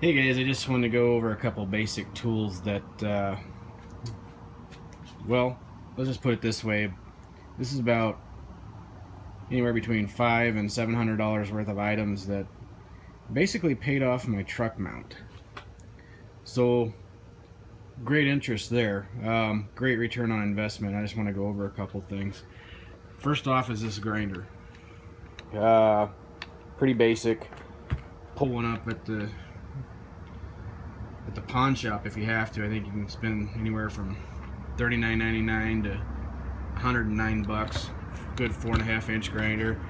Hey guys, I just wanted to go over a couple basic tools that, well, let's just put it this way. This is about anywhere between $500 and $700 worth of items that basically paid off my truck mount. So, great interest there. Great return on investment. I just want to go over a couple things. First off is this grinder. Pretty basic. Pull one up at the pawn shop if you have to. I think you can spend anywhere from $39.99 to $109. Good 4.5 inch grinder.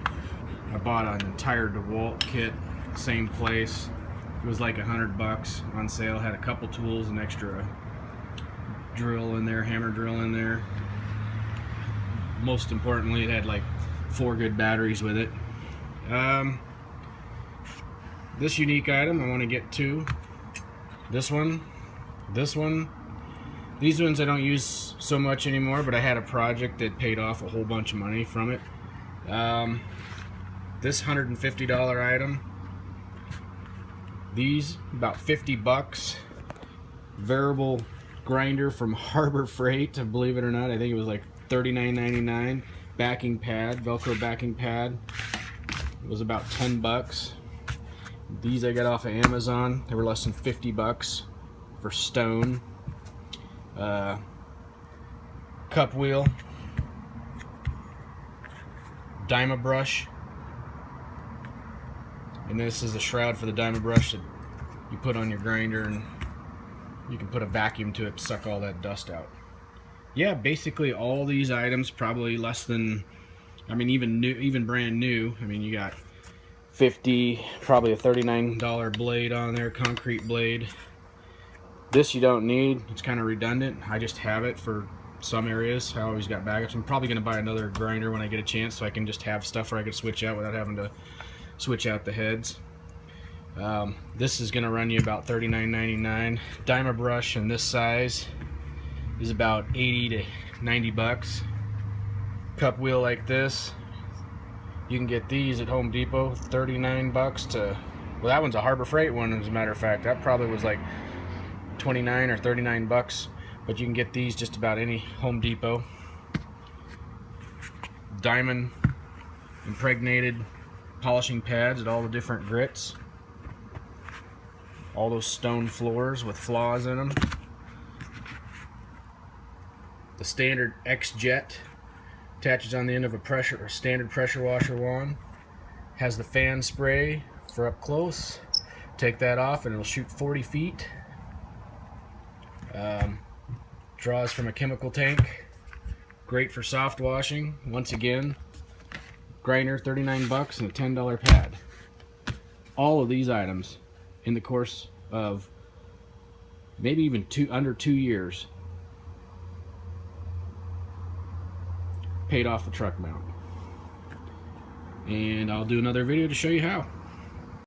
I bought an entire DeWalt kit, same place. It was like $100 on sale. Had a couple tools, an extra drill in there, hammer drill in there. Most importantly, it had like 4 good batteries with it. This unique item, I want to get to. This one. These ones I don't use so much anymore, but I had a project that paid off a whole bunch of money from it. This $150 item. These, about $50. Variable grinder from Harbor Freight, believe it or not. I think it was like $39.99. Backing pad, Velcro backing pad. It was about $10. These I got off of Amazon. They were less than $50 for stone. Cup wheel. Dyma brush. And this is a shroud for the Dyma brush that you put on your grinder, and you can put a vacuum to it to suck all that dust out. Yeah, basically all these items probably less than, I mean, even brand new. I mean, you got 50, probably a $39 blade on there, concrete blade. This you don't need, it's kind of redundant. I just have it for some areas. I always got backups. I'm probably going to buy another grinder when I get a chance, so I can just have stuff where I can switch out without having to switch out the heads. This is going to run you about $39.99. Dyma brush in this size is about $80 to $90. Cup wheel like this, you can get these at Home Depot, $39 to, well, that one's a Harbor Freight one, as a matter of fact. That probably was like $29 or $39, but you can get these just about any Home Depot. Diamond impregnated polishing pads at all the different grits. All those stone floors with flaws in them. The standard X-Jet attaches on the end of a standard pressure washer wand. Has the fan spray for up close. Take that off and it'll shoot 40 feet. Draws from a chemical tank. Great for soft washing. Once again, grinder $39 and a $10 pad. All of these items in the course of maybe even under 2 years paid off the truck mount. And I'll do another video to show you how.